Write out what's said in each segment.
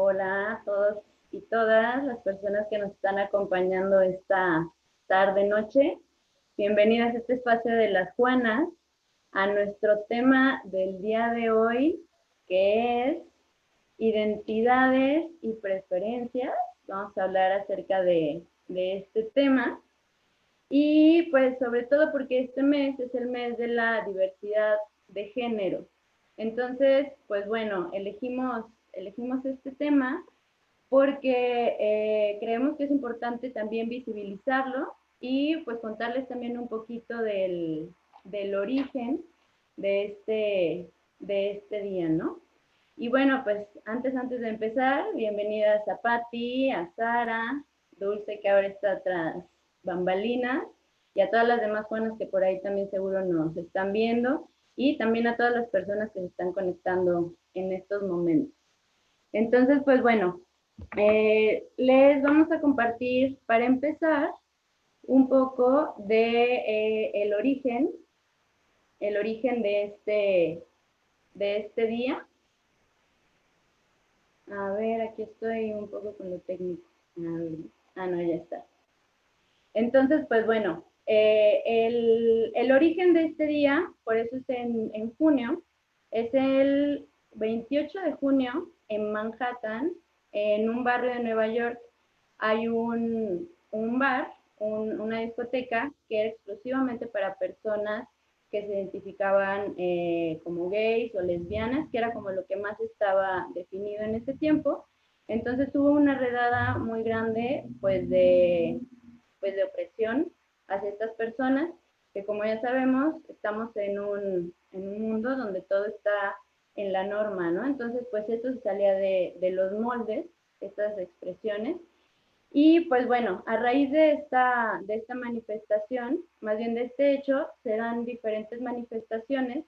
Hola a todos y todas las personas que nos están acompañando esta tarde, noche. Bienvenidas a este espacio de las Juanas, a nuestro tema del día de hoy, que es identidades y preferencias. Vamos a hablar acerca de este tema. Y pues sobre todo porque este mes es el mes de la diversidad de género. Entonces, pues bueno, elegimos este tema porque creemos que es importante también visibilizarlo y pues contarles también un poquito del origen de este día, ¿no? Y bueno, pues antes de empezar, bienvenidas a Patti, a Sara, Dulce, que ahora está tras bambalinas, y a todas las demás Juanas que por ahí también seguro nos están viendo, y también a todas las personas que se están conectando en estos momentos. Entonces, pues bueno, les vamos a compartir, para empezar, un poco de el origen de este día. A ver, aquí estoy un poco con lo técnico. No, ya está. Entonces, pues bueno, el origen de este día, por eso es en junio, es el 28 de junio en Manhattan, en un barrio de Nueva York. Hay un bar, una discoteca que era exclusivamente para personas que se identificaban como gays o lesbianas, que era como lo que más estaba definido en ese tiempo. Entonces hubo una redada muy grande pues de opresión hacia estas personas, que como ya sabemos, estamos en un mundo donde todo está en la norma, ¿no? Entonces, pues esto se salía de los moldes, estas expresiones. Y pues bueno, a raíz de esta manifestación, más bien de este hecho, se dan diferentes manifestaciones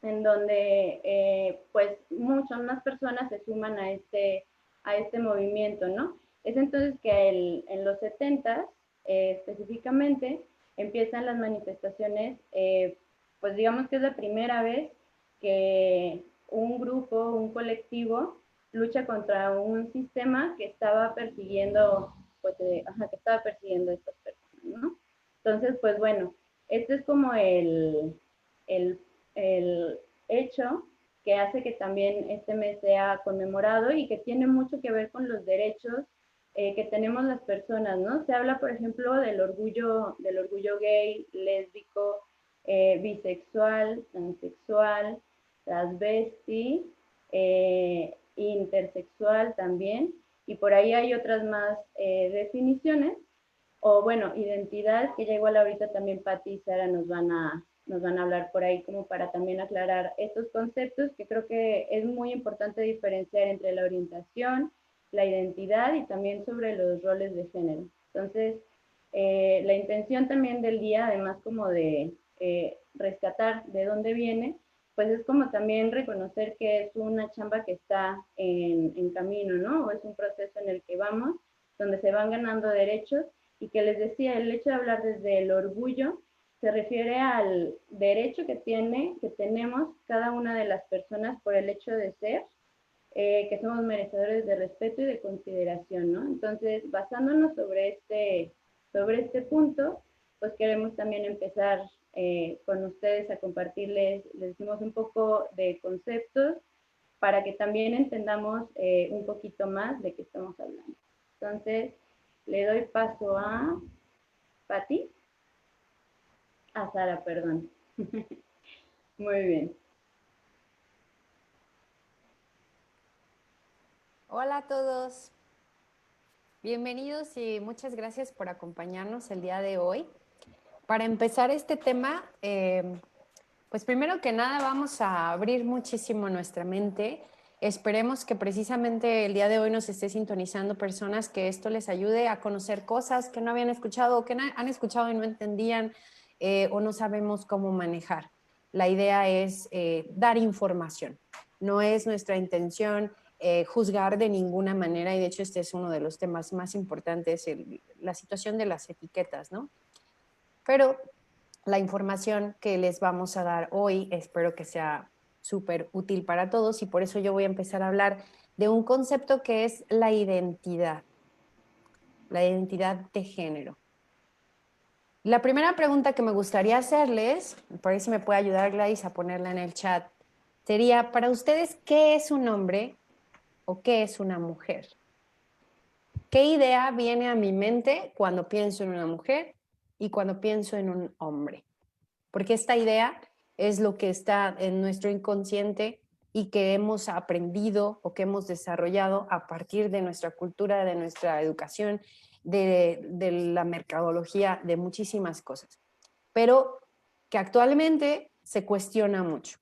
en donde pues muchas más personas se suman a este movimiento, ¿no? Es entonces que en los 70 específicamente empiezan las manifestaciones, pues digamos que es la primera vez que un grupo, un colectivo lucha contra un sistema que estaba persiguiendo, pues, que estaba persiguiendo a estas personas, ¿no? Entonces, pues bueno, este es como el el hecho que hace que también este mes sea conmemorado y que tiene mucho que ver con los derechos que tenemos las personas, ¿no? Se habla, por ejemplo, del orgullo gay, lésbico, bisexual, transexual, transvesti, intersexual también, y por ahí hay otras más definiciones, o bueno, identidades que ya igual ahorita también Patti y Sara nos van a hablar por ahí como para también aclarar estos conceptos que creo que es muy importante diferenciar entre la orientación, la identidad y también sobre los roles de género. Entonces, la intención también del día, además como de rescatar de dónde viene, pues es como también reconocer que es una chamba que está en camino, ¿no? O es un proceso en el que vamos, donde se van ganando derechos y que les decía, el hecho de hablar desde el orgullo se refiere al derecho que tenemos cada una de las personas por el hecho de ser, que somos merecedores de respeto y de consideración, ¿no? Entonces, basándonos sobre este punto, pues queremos también empezar con ustedes a compartirles, les decimos un poco de conceptos para que también entendamos un poquito más de qué estamos hablando. Entonces, le doy paso a Patti, a Sara, perdón. Muy bien. Hola a todos, bienvenidos y muchas gracias por acompañarnos el día de hoy. Para empezar este tema, pues primero que nada vamos a abrir muchísimo nuestra mente. Esperemos que precisamente el día de hoy nos esté sintonizando personas que esto les ayude a conocer cosas que no habían escuchado o que han escuchado y no entendían o no sabemos cómo manejar. La idea es dar información. No es nuestra intención juzgar de ninguna manera y de hecho este es uno de los temas más importantes, la situación de las etiquetas, ¿no? Pero la información que les vamos a dar hoy espero que sea súper útil para todos y por eso yo voy a empezar a hablar de un concepto que es la identidad de género. La primera pregunta que me gustaría hacerles, por ahí si me puede ayudar Gladys a ponerla en el chat, sería, para ustedes, ¿qué es un hombre o qué es una mujer? ¿Qué idea viene a mi mente cuando pienso en una mujer y cuando pienso en un hombre? Porque esta idea es lo que está en nuestro inconsciente y que hemos aprendido o que hemos desarrollado a partir de nuestra cultura, de nuestra educación, de la mercadología, de muchísimas cosas, pero que actualmente se cuestiona mucho.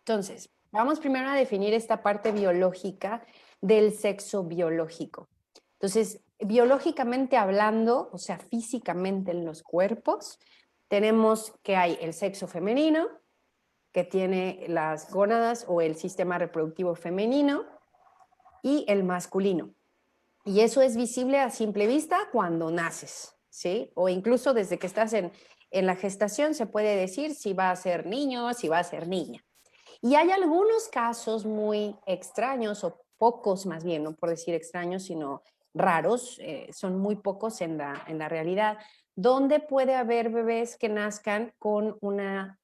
Entonces, vamos primero a definir esta parte biológica del sexo biológico. Entonces, biológicamente hablando, o sea, físicamente en los cuerpos, tenemos que hay el sexo femenino, que tiene las gónadas o el sistema reproductivo femenino, y el masculino. Y eso es visible a simple vista cuando naces, ¿sí? O incluso desde que estás en la gestación se puede decir si va a ser niño, si va a ser niña. Y hay algunos casos muy extraños, o pocos más bien, no por decir extraños, sino raros, son muy pocos en la realidad, donde puede haber bebés que nazcan con una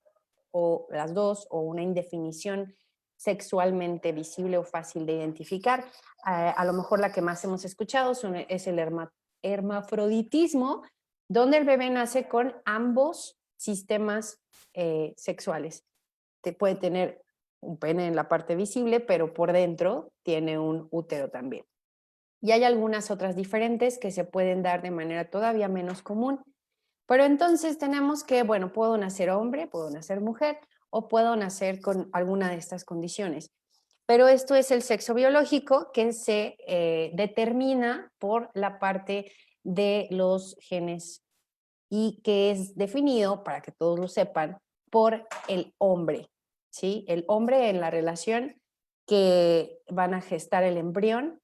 o las dos o una indefinición sexualmente visible o fácil de identificar. A lo mejor la que más hemos escuchado es el hermafroditismo, donde el bebé nace con ambos sistemas sexuales. Puede tener un pene en la parte visible, pero por dentro tiene un útero también. Y hay algunas otras diferentes que se pueden dar de manera todavía menos común. Pero entonces tenemos que, bueno, puedo nacer hombre, puedo nacer mujer o puedo nacer con alguna de estas condiciones. Pero esto es el sexo biológico que se determina por la parte de los genes y que es definido, para que todos lo sepan, por el hombre, ¿sí? El hombre en la relación que van a gestar el embrión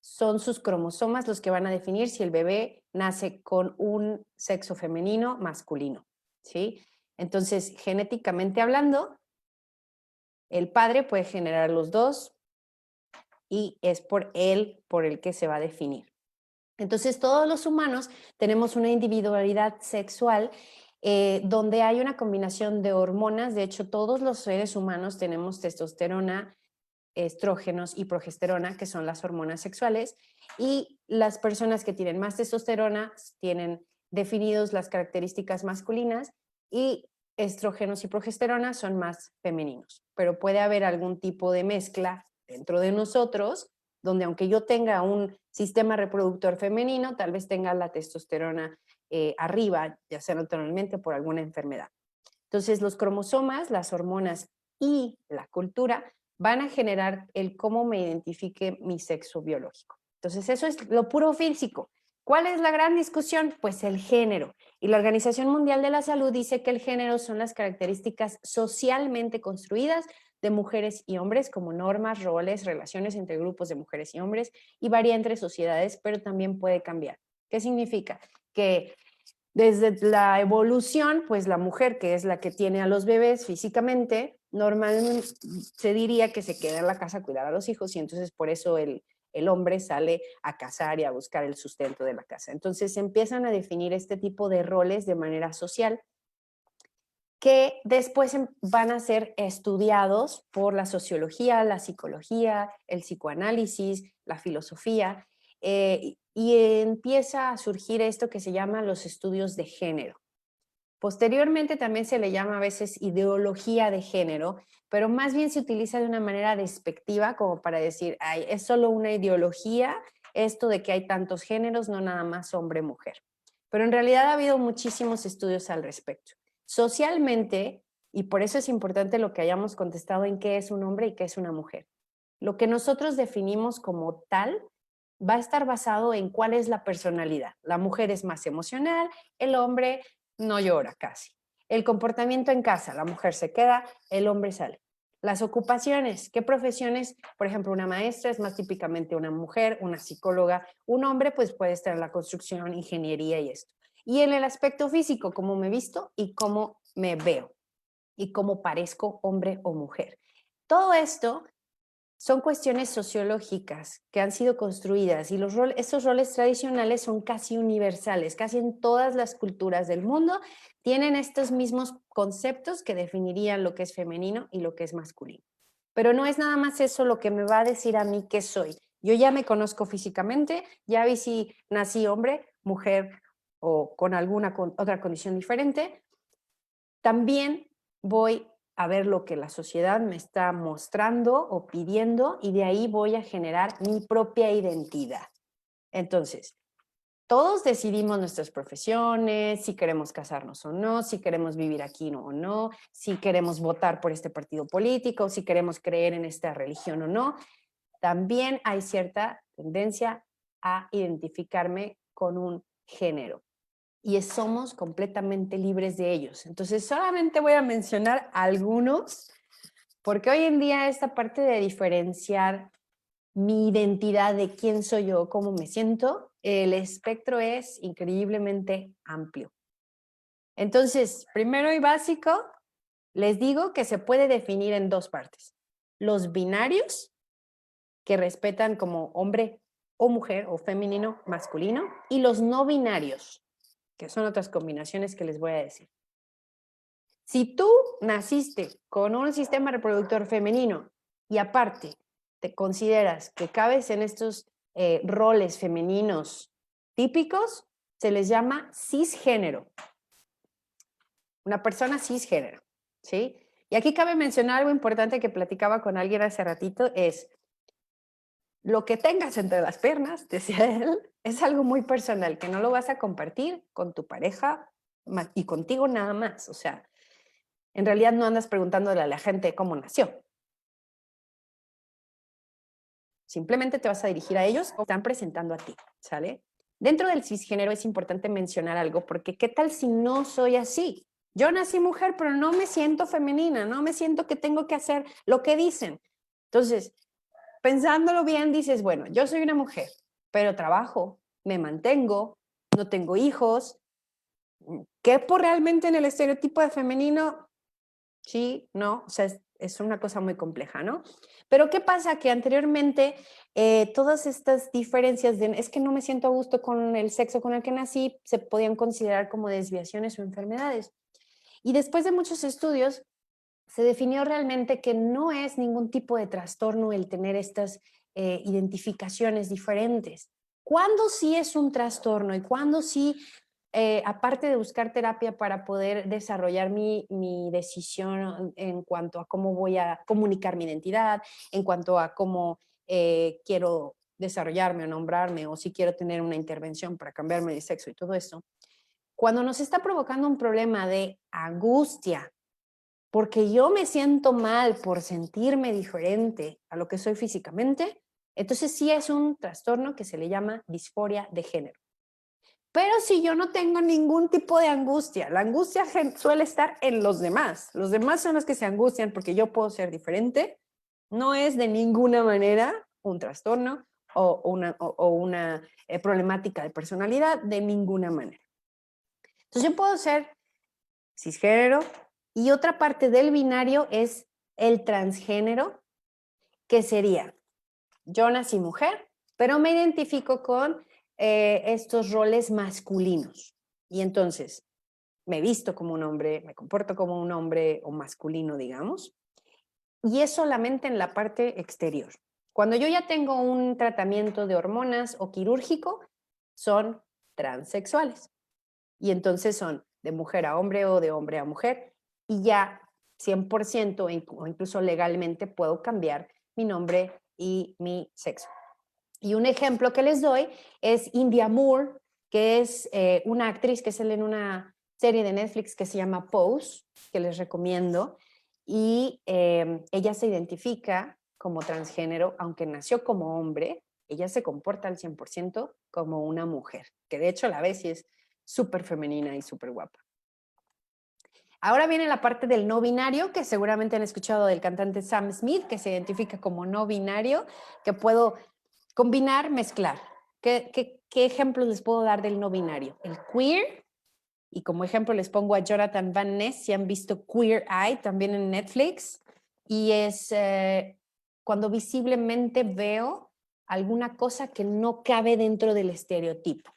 son sus cromosomas los que van a definir si el bebé nace con un sexo femenino masculino, ¿sí? Entonces, genéticamente hablando, el padre puede generar los dos y es por él por el que se va a definir. Entonces, todos los humanos tenemos una individualidad sexual donde hay una combinación de hormonas. De hecho, todos los seres humanos tenemos testosterona, estrógenos y progesterona, que son las hormonas sexuales, y las personas que tienen más testosterona tienen definidos las características masculinas y estrógenos y progesterona son más femeninos, pero puede haber algún tipo de mezcla dentro de nosotros, donde aunque yo tenga un sistema reproductor femenino, tal vez tenga la testosterona arriba, ya sea naturalmente por alguna enfermedad. Entonces, los cromosomas, las hormonas y la cultura van a generar el cómo me identifique mi sexo biológico. Entonces, eso es lo puro físico. ¿Cuál es la gran discusión? Pues el género. Y la Organización Mundial de la Salud dice que el género son las características socialmente construidas de mujeres y hombres, como normas, roles, relaciones entre grupos de mujeres y hombres, y varía entre sociedades, pero también puede cambiar. ¿Qué significa? Que desde la evolución, pues la mujer, que es la que tiene a los bebés físicamente, normalmente se diría que se queda en la casa a cuidar a los hijos y entonces por eso el hombre sale a cazar y a buscar el sustento de la casa. Entonces se empiezan a definir este tipo de roles de manera social que después van a ser estudiados por la sociología, la psicología, el psicoanálisis, la filosofía, y empieza a surgir esto que se llama los estudios de género. Posteriormente también se le llama a veces ideología de género, pero más bien se utiliza de una manera despectiva como para decir, ay, es solo una ideología esto de que hay tantos géneros, no nada más hombre-mujer. Pero en realidad ha habido muchísimos estudios al respecto. Socialmente, y por eso es importante lo que hayamos contestado en qué es un hombre y qué es una mujer. Lo que nosotros definimos como tal va a estar basado en cuál es la personalidad. La mujer es más emocional, el hombre no llora casi. El comportamiento en casa, la mujer se queda, el hombre sale. Las ocupaciones, ¿qué profesiones? Por ejemplo, una maestra es más típicamente una mujer, una psicóloga, un hombre pues puede estar en la construcción, ingeniería y esto. Y en el aspecto físico, cómo me visto y cómo me veo. y cómo parezco hombre o mujer. Todo esto son cuestiones sociológicas que han sido construidas y estos roles tradicionales son casi universales, casi en todas las culturas del mundo tienen estos mismos conceptos que definirían lo que es femenino y lo que es masculino. Pero no es nada más eso lo que me va a decir a mí qué soy. Yo ya me conozco físicamente, ya vi si nací hombre, mujer o con alguna otra condición diferente. También voy a ver lo que la sociedad me está mostrando o pidiendo y de ahí voy a generar mi propia identidad. Entonces, todos decidimos nuestras profesiones, si queremos casarnos o no, si queremos vivir aquí o no, si queremos votar por este partido político, si queremos creer en esta religión o no. También hay cierta tendencia a identificarme con un género y somos completamente libres de ellos. Entonces, solamente voy a mencionar algunos, porque hoy en día esta parte de diferenciar mi identidad de quién soy yo, cómo me siento, el espectro es increíblemente amplio. Entonces, primero y básico, les digo que se puede definir en dos partes. Los binarios, que respetan como hombre o mujer, o femenino, masculino, y los no binarios, que son otras combinaciones que les voy a decir. Si tú naciste con un sistema reproductor femenino y aparte te consideras que cabes en estos roles femeninos típicos, se les llama cisgénero. Una persona cisgénero, ¿sí? Y aquí cabe mencionar algo importante que platicaba con alguien hace ratito, es lo que tengas entre las piernas, decía él, es algo muy personal, que no lo vas a compartir con tu pareja y contigo nada más. O sea, en realidad no andas preguntándole a la gente cómo nació. Simplemente te vas a dirigir a ellos o están presentando a ti, ¿sale? Dentro del cisgénero es importante mencionar algo, porque ¿qué tal si no soy así? Yo nací mujer, pero no me siento femenina, no me siento que tengo que hacer lo que dicen. Entonces, pensándolo bien, dices, bueno, yo soy una mujer, pero trabajo, me mantengo, no tengo hijos. ¿Quepo realmente en el estereotipo de femenino? Sí, no, o sea, es una cosa muy compleja, ¿no? Pero ¿qué pasa? Que anteriormente todas estas diferencias de es que no me siento a gusto con el sexo con el que nací, se podían considerar como desviaciones o enfermedades. Y después de muchos estudios, se definió realmente que no es ningún tipo de trastorno el tener estas identificaciones diferentes. ¿Cuándo sí es un trastorno y cuándo sí, aparte de buscar terapia para poder desarrollar mi decisión en cuanto a cómo voy a comunicar mi identidad, en cuanto a cómo quiero desarrollarme o nombrarme, o si quiero tener una intervención para cambiarme de sexo y todo eso, cuando nos está provocando un problema de angustia, porque yo me siento mal por sentirme diferente a lo que soy físicamente, entonces sí es un trastorno que se le llama disforia de género. Pero si yo no tengo ningún tipo de angustia, la angustia suele estar en los demás son los que se angustian porque yo puedo ser diferente, no es de ninguna manera un trastorno o una problemática de personalidad, de ninguna manera. Entonces yo puedo ser cisgénero, y otra parte del binario es el transgénero, que sería, yo nací mujer, pero me identifico con estos roles masculinos. Y entonces me visto como un hombre, me comporto como un hombre o masculino, digamos, y es solamente en la parte exterior. Cuando yo ya tengo un tratamiento de hormonas o quirúrgico, son transexuales. Y entonces son de mujer a hombre o de hombre a mujer y ya 100% o incluso legalmente puedo cambiar mi nombre y mi sexo. Y un ejemplo que les doy es India Moore, que es una actriz que sale en una serie de Netflix que se llama Pose, que les recomiendo, y ella se identifica como transgénero, aunque nació como hombre, ella se comporta al 100% como una mujer, que de hecho la ves y es súper femenina y súper guapa. Ahora viene la parte del no binario, que seguramente han escuchado del cantante Sam Smith, que se identifica como no binario, que puedo combinar, mezclar. ¿Qué ejemplos les puedo dar del no binario? El queer, Y como ejemplo les pongo a Jonathan Van Ness, si han visto Queer Eye, también en Netflix. Y es cuando visiblemente veo alguna cosa que no cabe dentro del estereotipo.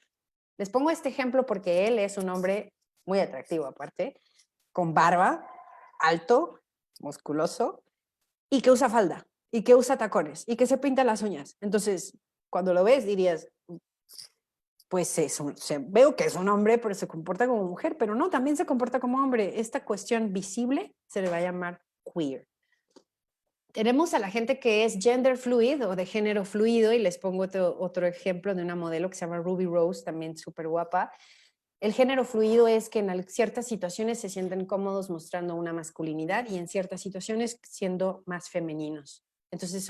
Les pongo este ejemplo porque él es un hombre muy atractivo aparte, con barba, alto, musculoso, y que usa falda, y que usa tacones, y que se pinta las uñas. Entonces, cuando lo ves dirías, pues veo que es un hombre, pero se comporta como mujer, pero no, también se comporta como hombre. Esta cuestión visible se le va a llamar queer. Tenemos a la gente que es gender fluid o de género fluido, y les pongo otro ejemplo de una modelo que se llama Ruby Rose, también súper guapa. El género fluido es que en ciertas situaciones se sienten cómodos mostrando una masculinidad y en ciertas situaciones siendo más femeninos. Entonces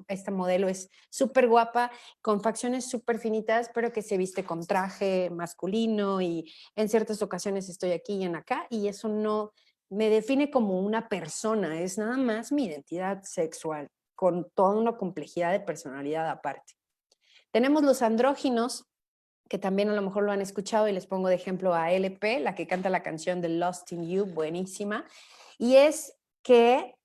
esta modelo es súper guapa, con facciones súper finitas, pero que se viste con traje masculino, y en ciertas ocasiones estoy aquí y en acá, y eso no me define como una persona, es nada más mi identidad sexual, con toda una complejidad de personalidad aparte. Tenemos los andróginos, que también a lo mejor lo han escuchado, y les pongo de ejemplo a LP, la que canta la canción de Lost in You, buenísima, y es que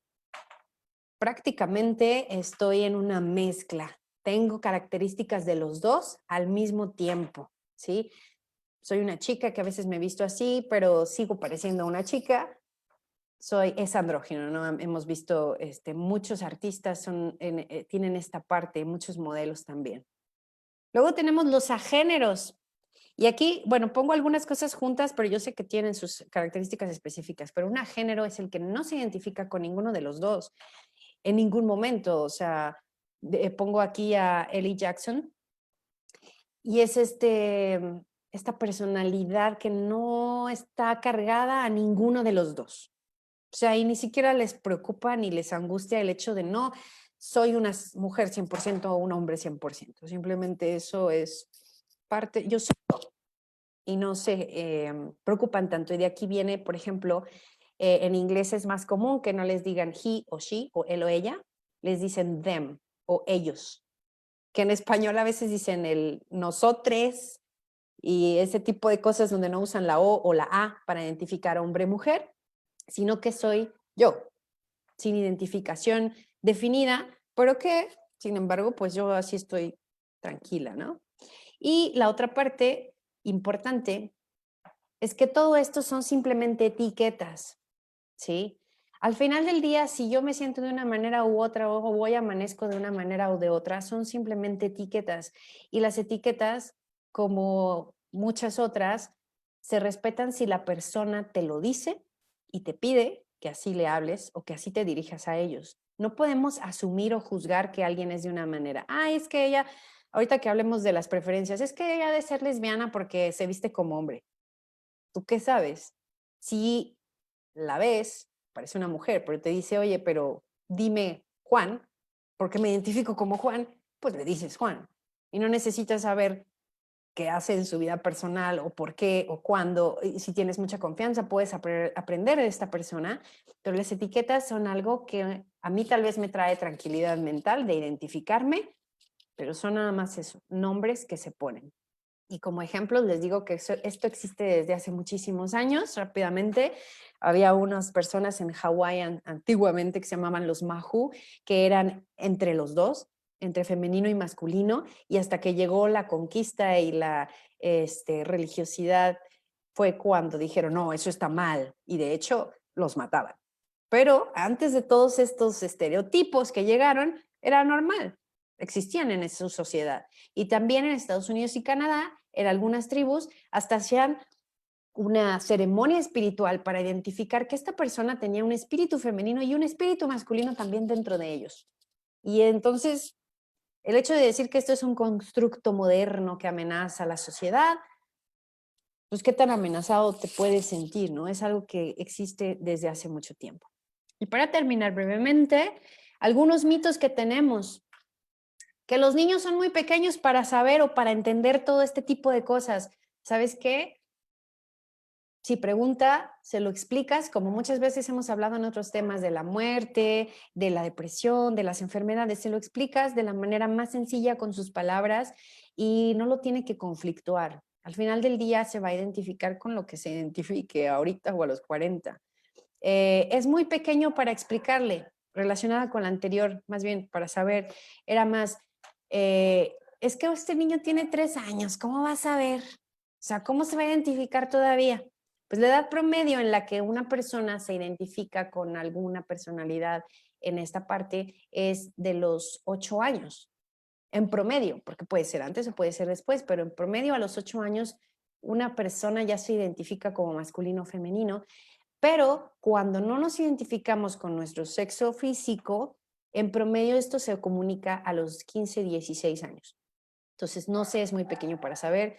prácticamente estoy en una mezcla. Tengo características de los dos al mismo tiempo, ¿sí? Soy una chica que a veces me he visto así, pero sigo pareciendo una chica. Es andrógino, ¿no? Hemos visto muchos artistas tienen esta parte, muchos modelos también. Luego tenemos los agéneros. Y aquí, bueno, pongo algunas cosas juntas, pero yo sé que tienen sus características específicas, pero un agénero es el que no se identifica con ninguno de los dos en ningún momento. O sea, pongo aquí a Ellie Jackson, y es esta personalidad que no está cargada a ninguno de los dos. O sea, y ni siquiera les preocupa ni les angustia el hecho de no, soy una mujer 100% o un hombre 100%. Simplemente eso es parte, yo soy yo, y no se preocupan tanto. Y de aquí viene, por ejemplo, en inglés es más común que no les digan he o she o él o ella, les dicen them o ellos, que en español a veces dicen el nosotres y ese tipo de cosas donde no usan la o la a para identificar a hombre-mujer, sino que soy yo, sin identificación definida, pero que, sin embargo, pues yo así estoy tranquila, ¿no? Y la otra parte importante es que todo esto son simplemente etiquetas, ¿sí? Al final del día, si yo me siento de una manera u otra, o voy amanezco de una manera o de otra, son simplemente etiquetas. Y las etiquetas, como muchas otras, se respetan si la persona te lo dice y te pide que así le hables o que así te dirijas a ellos. No podemos asumir o juzgar que alguien es de una manera. Ah, es que ella, ahorita que hablemos de las preferencias, es que ella ha de ser lesbiana porque se viste como hombre. ¿Tú qué sabes? Si la ves, parece una mujer, pero te dice, oye, pero dime Juan, porque me identifico como Juan, pues le dices Juan. Y no necesitas saber qué hace en su vida personal o por qué o cuándo. Y si tienes mucha confianza, puedes aprender de esta persona, pero las etiquetas son algo que a mí tal vez me trae tranquilidad mental de identificarme, pero son nada más eso, nombres que se ponen. Y como ejemplos les digo que esto existe desde hace muchísimos años. Rápidamente, había unas personas en Hawái antiguamente que se llamaban los Mahu, que eran entre los dos, entre femenino y masculino, y hasta que llegó la conquista y la religiosidad fue cuando dijeron, no, eso está mal, y de hecho los mataban. Pero antes de todos estos estereotipos que llegaron, era normal, existían en su sociedad. Y también en Estados Unidos y Canadá, en algunas tribus, hasta hacían una ceremonia espiritual para identificar que esta persona tenía un espíritu femenino y un espíritu masculino también dentro de ellos. Y entonces, el hecho de decir que esto es un constructo moderno que amenaza a la sociedad, pues qué tan amenazado te puedes sentir, ¿no? Es algo que existe desde hace mucho tiempo. Y para terminar brevemente, algunos mitos que tenemos, que los niños son muy pequeños para saber o para entender todo este tipo de cosas. ¿Sabes qué? Si pregunta, se lo explicas, como muchas veces hemos hablado en otros temas de la muerte, de la depresión, de las enfermedades, se lo explicas de la manera más sencilla con sus palabras y no lo tiene que conflictuar. Al final del día se va a identificar con lo que se identifique ahorita o a los 40. Es muy pequeño para explicarle, relacionada con la anterior, más bien para saber, era más, es que este niño tiene 3 años, ¿cómo va a saber? O sea, ¿cómo se va a identificar todavía? Pues la edad promedio en la que una persona se identifica con alguna personalidad en esta parte es de los 8 años, en promedio, porque puede ser antes o puede ser después, pero en promedio a los 8 años una persona ya se identifica como masculino o femenino, pero cuando no nos identificamos con nuestro sexo físico, en promedio esto se comunica a los 15, 16 años. Entonces, no sé, es muy pequeño para saber.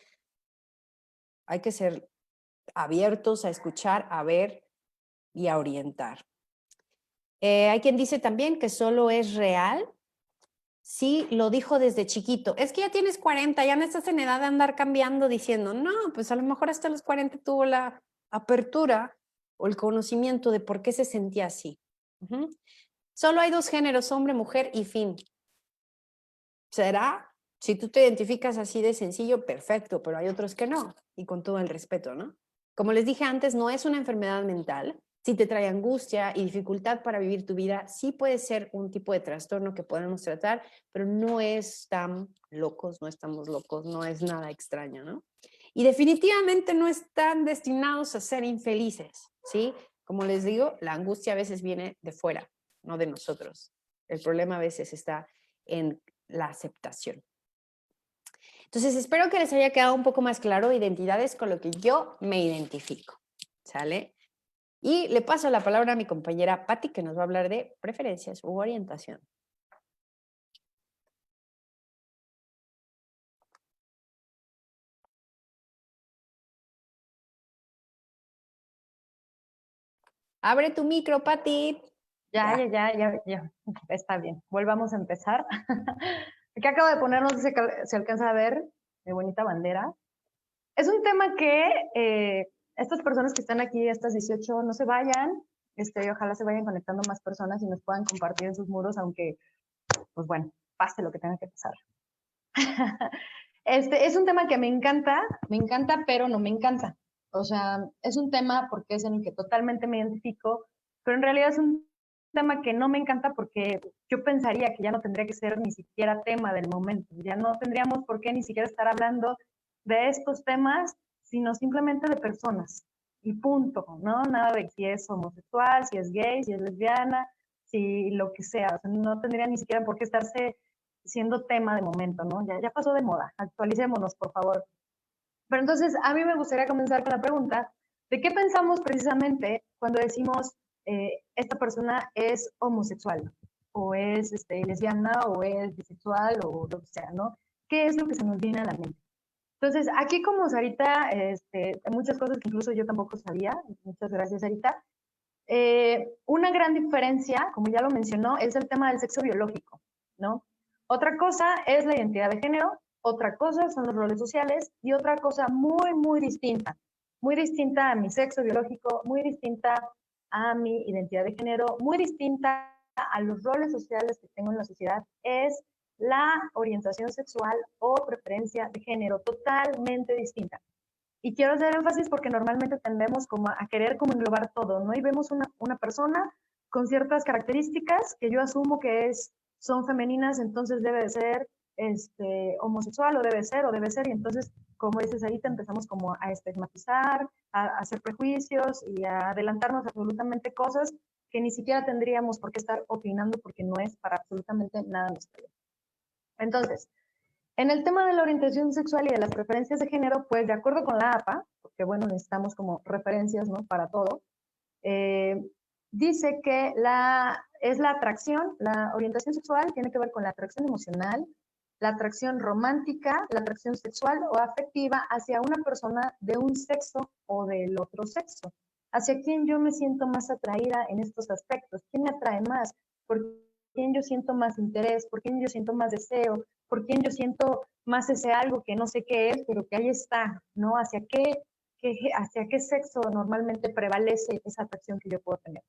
Hay que ser abiertos a escuchar, a ver y a orientar. Hay quien dice también que solo es real si lo dijo desde chiquito. Es que ya tienes 40, ya no estás en edad de andar cambiando diciendo, no, pues a lo mejor hasta los 40 tuvo la apertura o el conocimiento de por qué se sentía así. Solo hay 2 géneros, hombre, mujer y fin. ¿Será? Si tú te identificas así de sencillo, perfecto, pero hay otros que no, y con todo el respeto, ¿no? Como les dije antes, no es una enfermedad mental. Si te trae angustia y dificultad para vivir tu vida, sí puede ser un tipo de trastorno que podemos tratar, pero no están locos, no estamos locos, no es nada extraño, ¿no? Y definitivamente no están destinados a ser infelices, ¿sí? Como les digo, la angustia a veces viene de fuera, no de nosotros. El problema a veces está en la aceptación. Entonces, espero que les haya quedado un poco más claro identidades con lo que yo me identifico, ¿sale? Y le paso la palabra a mi compañera Patti, que nos va a hablar de preferencias u orientación. Abre tu micro, Patti. Ya. Está bien. Volvamos a empezar. Aquí acabo de poner, no sé si se alcanza a ver, mi bonita bandera. Es un tema que estas personas que están aquí, estas 18, no se vayan. Ojalá se vayan conectando más personas y nos puedan compartir en sus muros, aunque, pues bueno, pase lo que tenga que pasar. Es un tema que me encanta, pero no me encanta. O sea, es un tema porque es en el que totalmente me identifico, pero en realidad es un tema que no me encanta porque yo pensaría que ya no tendría que ser ni siquiera tema del momento. Ya no tendríamos por qué ni siquiera estar hablando de estos temas, sino simplemente de personas. Y punto, ¿no? Nada de si es homosexual, si es gay, si es lesbiana, si lo que sea. O sea, no tendría ni siquiera por qué estarse siendo tema de momento, ¿no? Ya pasó de moda, actualicémonos, por favor. Pero entonces, a mí me gustaría comenzar con la pregunta de qué pensamos precisamente cuando decimos esta persona es homosexual, o es lesbiana, o es bisexual, o lo que sea, ¿no? ¿Qué es lo que se nos viene a la mente? Entonces, aquí como Sarita, hay muchas cosas que incluso yo tampoco sabía, muchas gracias Sarita. Una gran diferencia, como ya lo mencionó, es el tema del sexo biológico, ¿no? Otra cosa es la identidad de género, otra cosa son los roles sociales y otra cosa muy distinta a mi sexo biológico, muy distinta a mi identidad de género, muy distinta a los roles sociales que tengo en la sociedad, es la orientación sexual o preferencia de género, totalmente distinta. Y quiero hacer énfasis porque normalmente tendemos como a querer como englobar todo, ¿no? Y vemos una persona con ciertas características que yo asumo que son femeninas, entonces debe de ser homosexual o debe ser, y entonces, como dices ahorita, empezamos como a estigmatizar, a hacer prejuicios y a adelantarnos absolutamente cosas que ni siquiera tendríamos por qué estar opinando porque no es para absolutamente nada nuestro. Entonces, en el tema de la orientación sexual y de las preferencias de género, pues de acuerdo con la APA, porque bueno, necesitamos como referencias, ¿no? Para todo, dice que es la atracción, la orientación sexual tiene que ver con la atracción emocional, la atracción romántica, la atracción sexual o afectiva hacia una persona de un sexo o del otro sexo. ¿Hacia quién yo me siento más atraída en estos aspectos? ¿Quién me atrae más? ¿Por quién yo siento más interés? ¿Por quién yo siento más deseo? ¿Por quién yo siento más ese algo que no sé qué es, pero que ahí está, ¿no? ¿Hacia qué sexo normalmente prevalece esa atracción que yo puedo tener?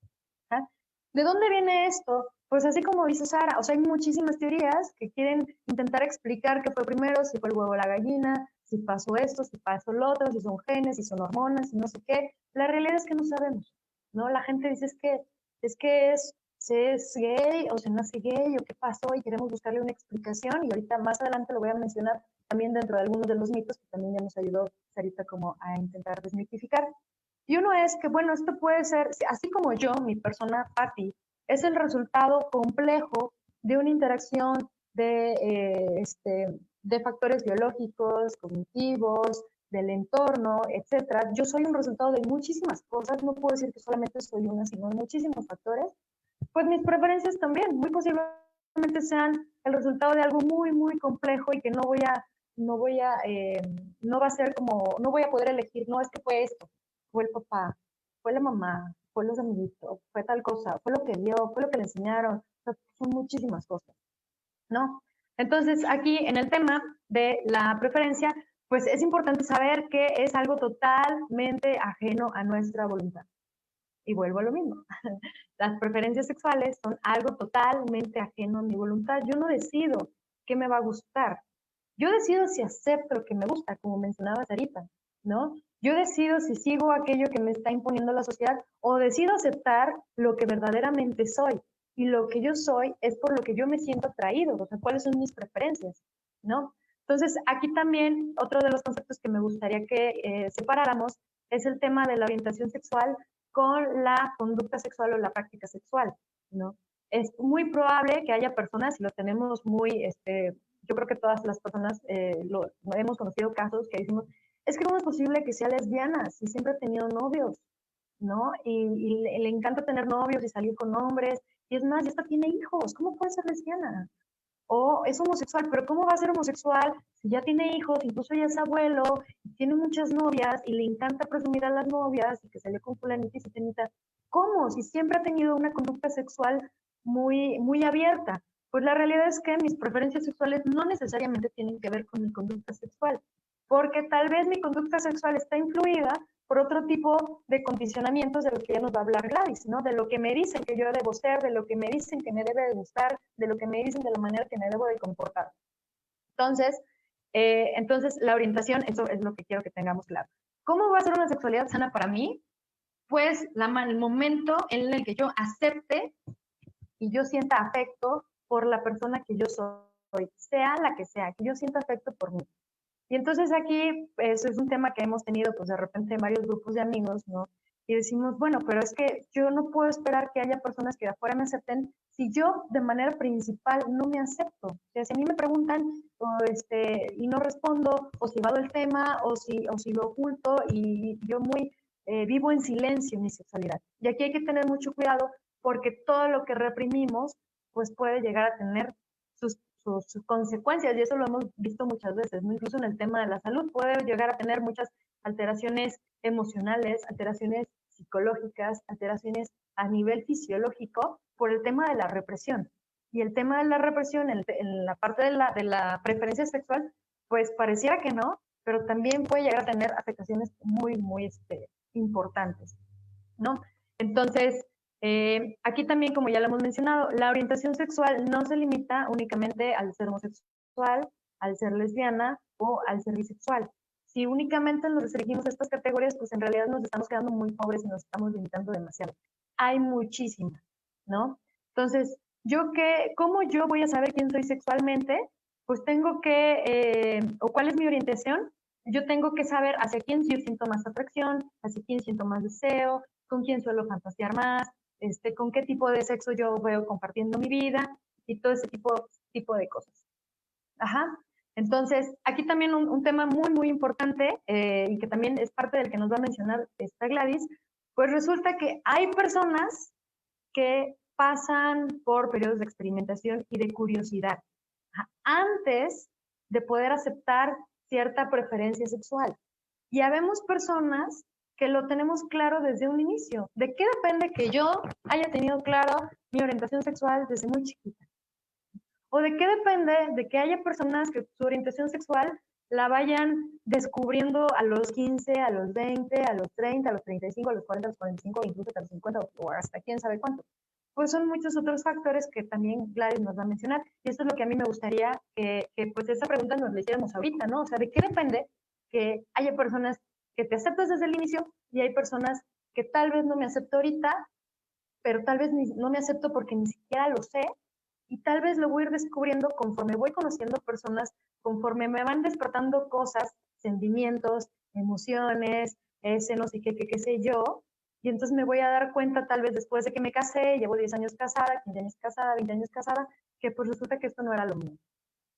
¿Ah? ¿De dónde viene esto? Pues así como dice Sara, o sea, hay muchísimas teorías que quieren intentar explicar qué fue primero, si fue el huevo o la gallina, si pasó esto, si pasó lo otro, si son genes, si son hormonas, si no sé qué. La realidad es que no sabemos, ¿no? La gente dice se es gay o se nace gay o qué pasó y queremos buscarle una explicación y ahorita más adelante lo voy a mencionar también dentro de algunos de los mitos que también ya nos ayudó Sarita como a intentar desmitificar. Y uno es que, bueno, esto puede ser, así como yo, mi persona, Patti, es el resultado complejo de una interacción de factores biológicos, cognitivos, del entorno, etcétera. Yo soy un resultado de muchísimas cosas, no puedo decir que solamente soy una, sino de muchísimos factores. Pues mis preferencias también, muy posiblemente sean el resultado de algo muy, muy complejo y que no va a ser como, no voy a poder elegir, no, es que fue esto, fue el papá, fue la mamá, fue los amiguitos, fue tal cosa, fue lo que vio, fue lo que le enseñaron, o sea, son muchísimas cosas, ¿no? Entonces, aquí en el tema de la preferencia, pues es importante saber que es algo totalmente ajeno a nuestra voluntad. Y vuelvo a lo mismo. Las preferencias sexuales son algo totalmente ajeno a mi voluntad. Yo no decido qué me va a gustar. Yo decido si acepto lo que me gusta, como mencionaba Sarita, ¿no? Yo decido si sigo aquello que me está imponiendo la sociedad o decido aceptar lo que verdaderamente soy. Y lo que yo soy es por lo que yo me siento atraído, o sea, cuáles son mis preferencias, ¿no? Entonces, aquí también otro de los conceptos que me gustaría que separáramos es el tema de la orientación sexual con la conducta sexual o la práctica sexual, ¿no? Es muy probable que haya personas, y lo tenemos muy, yo creo que todas las personas hemos conocido casos que decimos, es que cómo es posible que sea lesbiana si siempre ha tenido novios, ¿no? Y le encanta tener novios y salir con hombres, y es más, ya hasta tiene hijos, ¿cómo puede ser lesbiana? O es homosexual, pero ¿cómo va a ser homosexual si ya tiene hijos, incluso ya es abuelo, y tiene muchas novias y le encanta presumir a las novias y que salió con fulanita y sutanita? ¿Cómo? Si siempre ha tenido una conducta sexual muy, muy abierta. Pues la realidad es que mis preferencias sexuales no necesariamente tienen que ver con mi conducta sexual, porque tal vez mi conducta sexual está influida por otro tipo de condicionamientos de lo que ya nos va a hablar Gladys, ¿no? De lo que me dicen que yo debo ser, de lo que me dicen que me debe de gustar, de lo que me dicen de la manera que me debo de comportar. Entonces la orientación, eso es lo que quiero que tengamos claro. ¿Cómo va a ser una sexualidad sana para mí? Pues el momento en el que yo acepte y yo sienta afecto por la persona que yo soy, sea la que sea, que yo sienta afecto por mí. Y entonces aquí eso es un tema que hemos tenido pues de repente en varios grupos de amigos, ¿no? Y decimos, bueno, pero es que yo no puedo esperar que haya personas que de afuera me acepten si yo de manera principal no me acepto. O sea, si a mí me preguntan y no respondo, o si evado el tema, o si lo oculto y yo vivo en silencio mi sexualidad. Y aquí hay que tener mucho cuidado porque todo lo que reprimimos pues puede llegar a tener sus consecuencias, y eso lo hemos visto muchas veces, ¿no? Incluso en el tema de la salud puede llegar a tener muchas alteraciones emocionales, alteraciones psicológicas, alteraciones a nivel fisiológico por el tema de la represión. Y el tema de la represión en la parte de la preferencia sexual, pues pareciera que no, pero también puede llegar a tener afectaciones muy, muy importantes, ¿no? Entonces, aquí también, como ya lo hemos mencionado, la orientación sexual no se limita únicamente al ser homosexual, al ser lesbiana o al ser bisexual. Si únicamente nos restringimos a estas categorías, pues en realidad nos estamos quedando muy pobres y nos estamos limitando demasiado. Hay muchísimas, ¿no? Entonces, ¿cómo yo voy a saber quién soy sexualmente? Pues tengo o cuál es mi orientación. Yo tengo que saber hacia quién yo siento más atracción, hacia quién siento más deseo, con quién suelo fantasear más, con qué tipo de sexo yo veo compartiendo mi vida y todo ese tipo de cosas. Ajá. Entonces, aquí también un tema muy, muy importante y que también es parte del que nos va a mencionar esta Gladys, pues resulta que hay personas que pasan por periodos de experimentación y de curiosidad antes de poder aceptar cierta preferencia sexual. Y habemos personas que lo tenemos claro desde un inicio. ¿De qué depende que yo haya tenido claro mi orientación sexual desde muy chiquita? ¿O de qué depende de que haya personas que su orientación sexual la vayan descubriendo a los 15, a los 20, a los 30, a los 35, a los 40, a los 45, incluso hasta los 50 o hasta quién sabe cuánto? pues son muchos otros factores que también Gladys nos va a mencionar. Y esto es lo que a mí me gustaría que pues esa pregunta nos la hiciéramos ahorita, ¿no? O sea, ¿de qué depende que haya personas que te aceptas desde el inicio y hay personas que tal vez no me acepto ahorita, pero tal vez no me acepto porque ni siquiera lo sé y tal vez lo voy a ir descubriendo conforme voy conociendo personas, conforme me van despertando cosas, sentimientos, emociones, ese no sé qué sé yo, y entonces me voy a dar cuenta tal vez después de que me casé, llevo 10 años casada, 15 años casada, 20 años casada, que pues resulta que esto no era lo mío.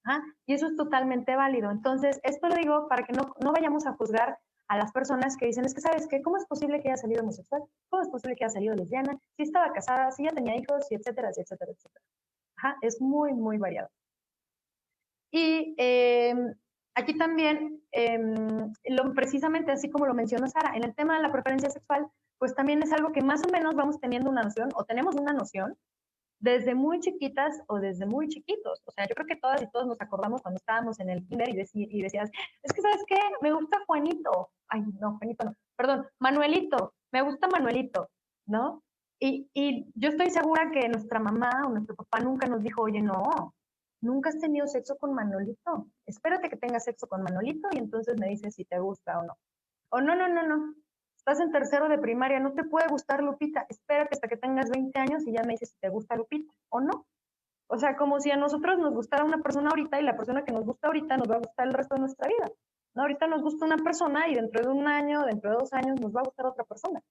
¿Ah? Y eso es totalmente válido. Entonces, esto lo digo para que no vayamos a juzgar a las personas que dicen, es que, ¿sabes qué? ¿Cómo es posible que haya salido homosexual? ¿Cómo es posible que haya salido lesbiana? Si estaba casada, si ya tenía hijos, y etcétera, etcétera, etcétera. Ajá, es muy, muy variado. Y aquí también, precisamente así como lo mencionó Sara, en el tema de la preferencia sexual, pues también es algo que más o menos vamos teniendo una noción, o tenemos una noción, desde muy chiquitas o desde muy chiquitos. O sea, yo creo que todas y todos nos acordamos cuando estábamos en el kinder y decías, es que, ¿sabes qué? Me gusta Juanito. Ay, no, Juanito no. Perdón, Manuelito. Me gusta Manuelito, ¿no? Y yo estoy segura que nuestra mamá o nuestro papá nunca nos dijo, oye, no, nunca has tenido sexo con Manolito. Espérate que tengas sexo con Manolito y entonces me dices si te gusta o no. O no, no, no, no. Estás en tercero de primaria, no te puede gustar Lupita. Espérate hasta que tengas 20 años y ya me dices si te gusta Lupita o no. O sea, como si a nosotros nos gustara una persona ahorita y la persona que nos gusta ahorita nos va a gustar el resto de nuestra vida. ¿No? Ahorita nos gusta una persona y dentro de un año, dentro de 2 años nos va a gustar otra persona.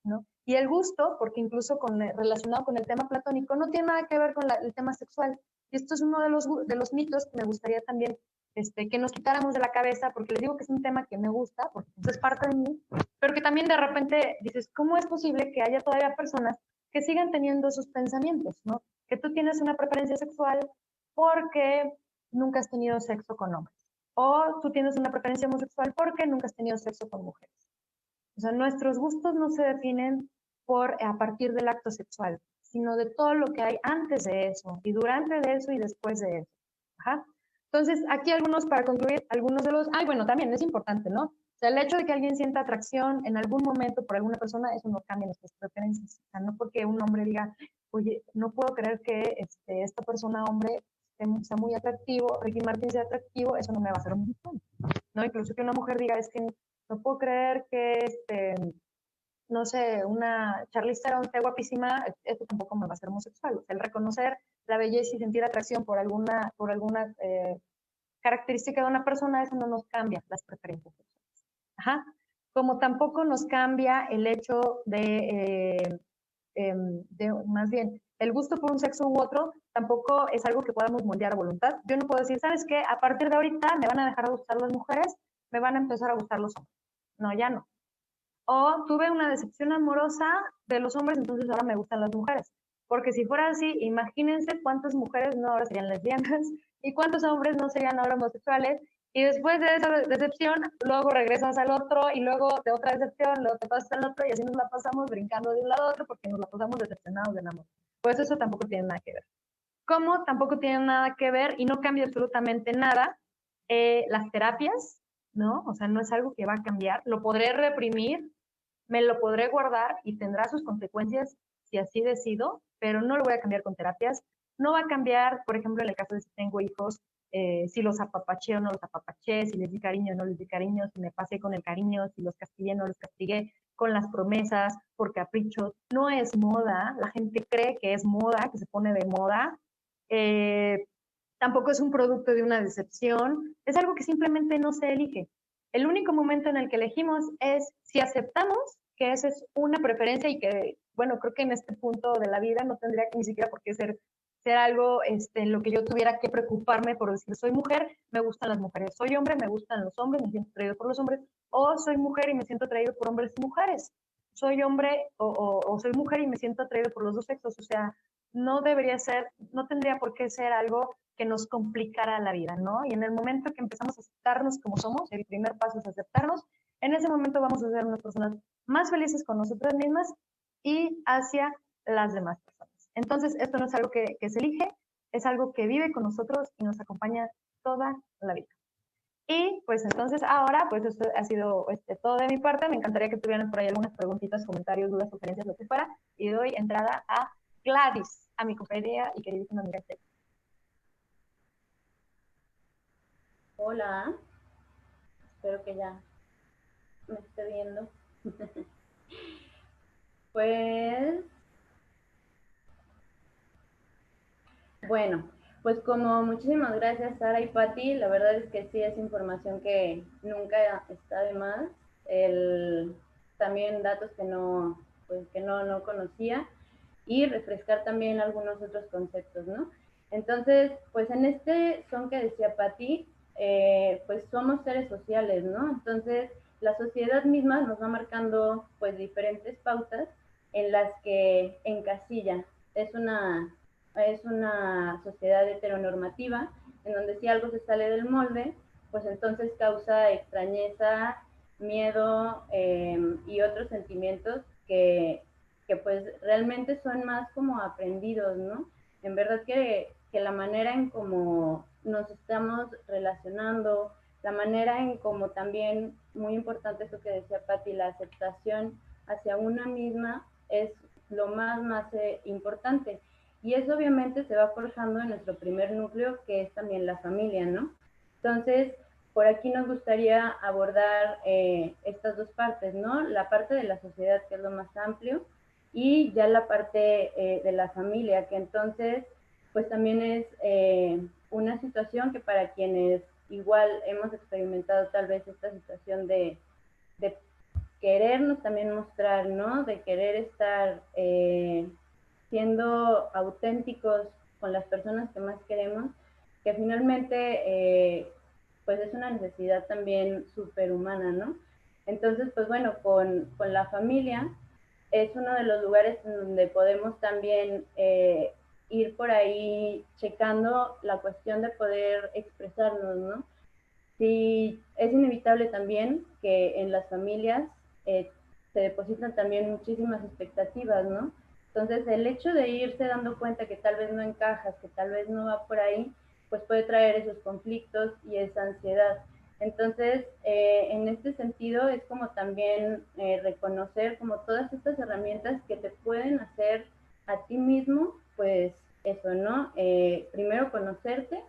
¿No? Y el gusto, porque incluso relacionado con el tema platónico, no tiene nada que ver con el tema sexual. Y esto es uno de los mitos que me gustaría también que nos quitáramos de la cabeza, porque les digo que es un tema que me gusta, porque es parte de mí, pero que también de repente dices, ¿cómo es posible que haya todavía personas que sigan teniendo esos pensamientos, ¿no? Que tú tienes una preferencia sexual porque nunca has tenido sexo con hombres, o tú tienes una preferencia homosexual porque nunca has tenido sexo con mujeres. O sea, nuestros gustos no se definen a partir del acto sexual, sino de todo lo que hay antes de eso, y durante de eso y después de eso. Ajá. Entonces, aquí algunos, para concluir, algunos de los... Ay, bueno, también es importante, ¿no? O sea, el hecho de que alguien sienta atracción en algún momento por alguna persona, eso no cambia nuestras preferencias. O sea, no porque un hombre diga, oye, no puedo creer que esta persona, hombre, sea muy atractivo, Ricky Martin sea atractivo, eso no me va a hacer un montón, ¿no? Incluso que una mujer diga, es que no puedo creer que, no sé, una Charlize Theron esté guapísima, esto tampoco me va a hacer homosexual. O sea, el reconocer la belleza y sentir atracción por alguna característica de una persona, eso no nos cambia las preferencias sexuales. Ajá. Como tampoco nos cambia el hecho más bien, el gusto por un sexo u otro tampoco es algo que podamos moldear a voluntad. Yo no puedo decir, ¿sabes qué? A partir de ahorita me van a dejar de gustar las mujeres, me van a empezar a gustar los hombres. No, ya no. O tuve una decepción amorosa de los hombres, entonces ahora me gustan las mujeres. Porque si fuera así, imagínense cuántas mujeres no ahora serían lesbianas y cuántos hombres no serían ahora homosexuales. Y después de esa decepción, luego regresas al otro y luego de otra decepción, luego te pasas al otro y así nos la pasamos brincando de un lado a otro porque nos la pasamos decepcionados del amor. Pues eso tampoco tiene nada que ver. ¿Cómo? Tampoco tiene nada que ver y no cambia absolutamente nada las terapias, ¿no? O sea, no es algo que va a cambiar. Lo podré reprimir, me lo podré guardar y tendrá sus consecuencias si así decido, pero no lo voy a cambiar con terapias. No va a cambiar, por ejemplo, en el caso de si tengo hijos, si los apapaché o no los apapaché, si les di cariño o no les di cariño, si me pasé con el cariño, si los castigué o no los castigué, con las promesas, por caprichos. No es moda, la gente cree que es moda, que se pone de moda. Tampoco es un producto de una decepción, es algo que simplemente no se elige. El único momento en el que elegimos es si aceptamos que esa es una preferencia y que, bueno, creo que en este punto de la vida no tendría que ni siquiera por qué ser algo en lo que yo tuviera que preocuparme por decir, soy mujer, me gustan las mujeres, soy hombre, me gustan los hombres, me siento atraído por los hombres, o soy mujer y me siento atraído por hombres y mujeres, soy hombre o soy mujer y me siento atraído por los dos sexos, o sea, no debería ser, no tendría por qué ser algo que nos complicara la vida, ¿no? Y en el momento que empezamos a aceptarnos como somos, el primer paso es aceptarnos, en ese momento vamos a ser unas personas más felices con nosotras mismas y hacia las demás personas. Entonces, esto no es algo que se elige, es algo que vive con nosotros y nos acompaña toda la vida. Y pues entonces ahora, pues esto ha sido todo de mi parte. Me encantaría que tuvieran por ahí algunas preguntitas, comentarios, dudas, sugerencias, lo que fuera. Y doy entrada a Gladys, a mi compañera y queridísima amiga. Hola, espero que ya me esté viendo. Pues, bueno, pues como muchísimas gracias Sara y Patti, la verdad es que sí es información que nunca está de más, también datos que no, pues que no conocía y refrescar también algunos otros conceptos, ¿no? Entonces, pues en este son que decía Patti, pues somos seres sociales, ¿no? Entonces, la sociedad misma nos va marcando pues diferentes pautas en las que encasilla. Es una sociedad heteronormativa en donde si algo se sale del molde, pues entonces causa extrañeza, miedo y otros sentimientos que pues realmente son más como aprendidos, ¿no? En verdad que la manera en cómo nos estamos relacionando, la manera en cómo también, muy importante eso que decía Patti, la aceptación hacia una misma es lo más importante. Y eso obviamente se va forjando en nuestro primer núcleo, que es también la familia, ¿no? Entonces, por aquí nos gustaría abordar estas dos partes, ¿no? La parte de la sociedad, que es lo más amplio, y ya la parte de la familia, que entonces, pues también es una situación que para quienes igual hemos experimentado tal vez esta situación de querernos también mostrar, ¿no? De querer estar siendo auténticos con las personas que más queremos, que finalmente pues es una necesidad también superhumana, ¿no? Entonces, pues bueno, con la familia es uno de los lugares en donde podemos también ir por ahí checando la cuestión de poder expresarnos, ¿no? Sí, es inevitable también que en las familias eh, se depositan también muchísimas expectativas, ¿no? Entonces, el hecho de irse dando cuenta que tal vez no encajas, que tal vez no va por ahí, pues puede traer esos conflictos y esa ansiedad. Entonces, en este sentido, es como también reconocer como todas estas herramientas que te pueden hacer a ti mismo, pues eso, ¿no? Primero conocerte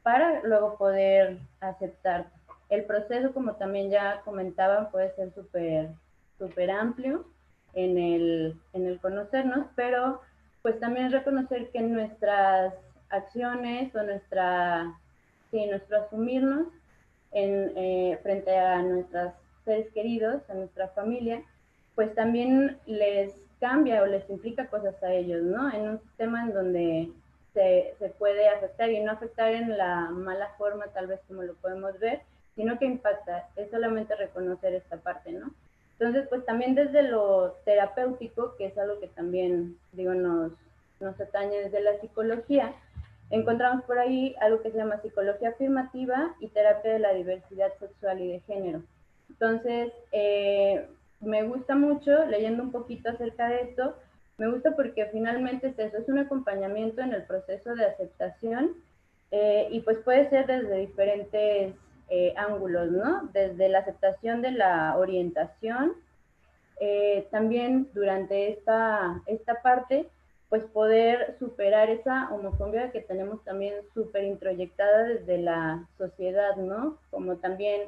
para luego poder aceptar. El proceso, como también ya comentaban, puede ser súper amplio en el conocernos, pero pues también reconocer que nuestras acciones o nuestro asumirnos frente a nuestros seres queridos, a nuestra familia, pues también les cambia o les implica cosas a ellos, ¿no? En un sistema en donde se puede afectar y no afectar en la mala forma tal vez como lo podemos ver, sino que impacta, es solamente reconocer esta parte, ¿no? Entonces, pues también desde lo terapéutico, que es algo que también, digo, nos atañe desde la psicología, encontramos por ahí algo que se llama psicología afirmativa y terapia de la diversidad sexual y de género. Entonces, me gusta mucho, leyendo un poquito acerca de esto, me gusta porque finalmente es eso, es un acompañamiento en el proceso de aceptación y pues puede ser desde diferentes ángulos, ¿no? Desde la aceptación de la orientación, también durante esta parte, pues poder superar esa homofobia que tenemos también súper introyectada desde la sociedad, ¿no? Como también,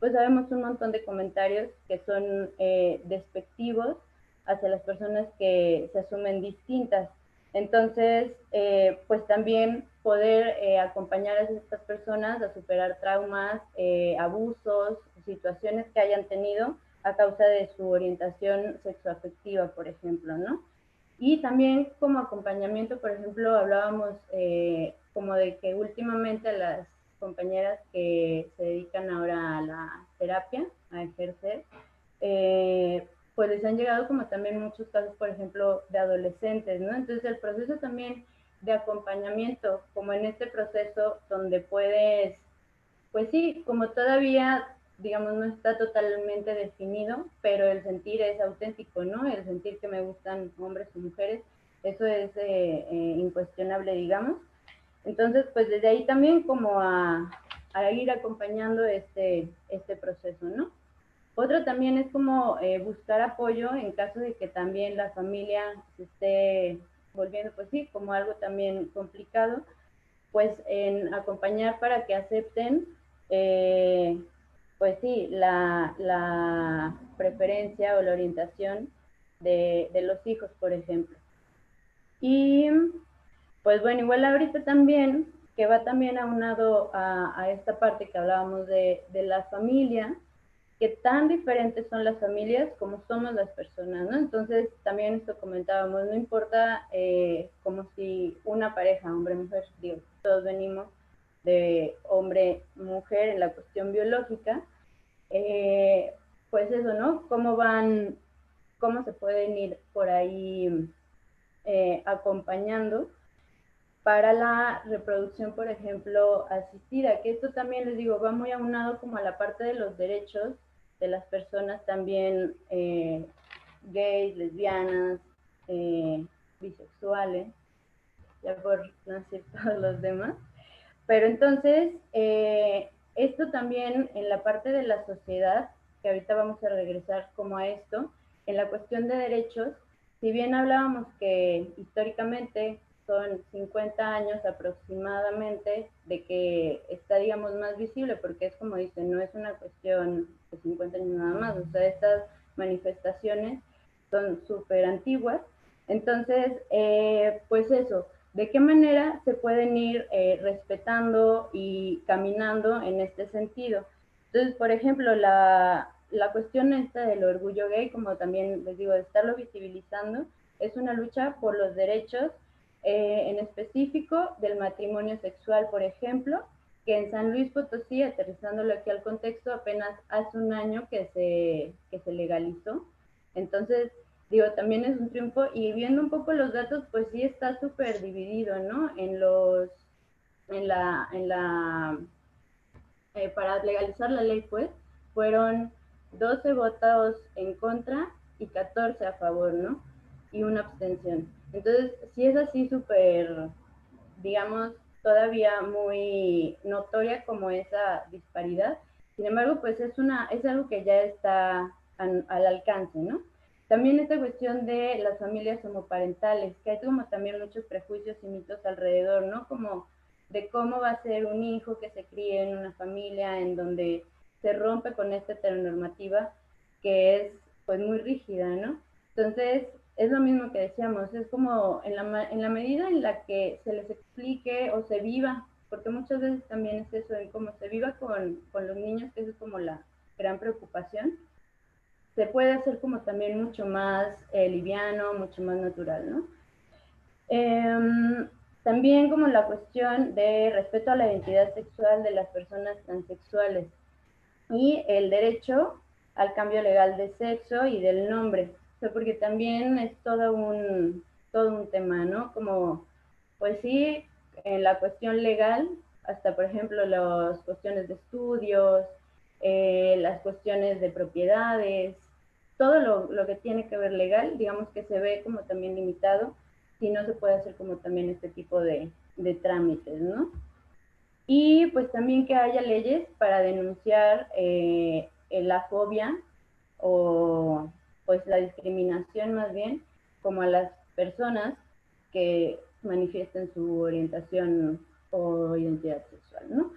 pues sabemos un montón de comentarios que son despectivos hacia las personas que se asumen distintas. Entonces, pues también poder acompañar a estas personas a superar traumas, abusos, situaciones que hayan tenido a causa de su orientación sexoafectiva, por ejemplo, ¿no? Y también como acompañamiento, por ejemplo, hablábamos como de que últimamente las compañeras que se dedican ahora a la terapia, a ejercer, pues les han llegado como también muchos casos, por ejemplo, de adolescentes, ¿no? Entonces el proceso también de acompañamiento, como en este proceso donde puedes, pues sí, como todavía, digamos, no está totalmente definido, pero el sentir es auténtico, ¿no? El sentir que me gustan hombres o mujeres, eso es incuestionable, digamos. Entonces, pues desde ahí también como a ir acompañando este proceso, ¿no? Otro también es como buscar apoyo en caso de que también la familia esté, volviendo, pues sí, como algo también complicado, pues en acompañar para que acepten, pues sí, la preferencia o la orientación de los hijos, por ejemplo. Y pues bueno, igual ahorita también, que va también aunado a esta parte que hablábamos de la familia, que tan diferentes son las familias como somos las personas, ¿no? Entonces, también esto comentábamos, no importa como si una pareja, hombre-mujer, digo, todos venimos de hombre-mujer en la cuestión biológica, pues eso, ¿no? Cómo se pueden ir por ahí acompañando para la reproducción, por ejemplo, asistida, que esto también les digo, va muy aunado como a la parte de los derechos de las personas también gays, lesbianas, bisexuales, ya por no decir todos los demás. Pero entonces, esto también en la parte de la sociedad, que ahorita vamos a regresar como a esto, en la cuestión de derechos, si bien hablábamos que históricamente son 50 años aproximadamente de que está, digamos, más visible, porque es como dicen, no es una cuestión de 50 años nada más, o sea, estas manifestaciones son súper antiguas. Entonces, pues eso, ¿de qué manera se pueden ir respetando y caminando en este sentido? Entonces, por ejemplo, la cuestión esta del orgullo gay, como también les digo, de estarlo visibilizando, es una lucha por los derechos, en específico del matrimonio sexual, por ejemplo, que en San Luis Potosí, aterrizándolo aquí al contexto, apenas hace un año que se legalizó. Entonces, digo, también es un triunfo, y viendo un poco los datos, pues sí está súper dividido, ¿no? Para legalizar la ley, pues, fueron 12 votos en contra y 14 a favor, ¿no? Y una abstención. Entonces, sí es así súper, digamos, todavía muy notoria como esa disparidad. Sin embargo, pues es algo que ya está al alcance, ¿no? También esta cuestión de las familias homoparentales, que hay como también muchos prejuicios y mitos alrededor, ¿no? Como de cómo va a ser un hijo que se críe en una familia en donde se rompe con esta heteronormativa que es pues muy rígida, ¿no? Entonces, es lo mismo que decíamos, es como en la medida en la que se les explique o se viva, porque muchas veces también es eso, en cómo se viva con los niños, que eso es como la gran preocupación, se puede hacer como también mucho más liviano, mucho más natural, ¿no? También como la cuestión de respeto a la identidad sexual de las personas transexuales y el derecho al cambio legal de sexo y del nombre, o sea, porque también es todo un tema, ¿no? Como, pues sí, en la cuestión legal, hasta por ejemplo las cuestiones de estudios, las cuestiones de propiedades, todo lo que tiene que ver legal, digamos que se ve como también limitado si no se puede hacer como también este tipo de trámites, ¿no? Y pues también que haya leyes para denunciar la fobia o pues la discriminación más bien como a las personas que manifiesten su orientación o identidad sexual, ¿no?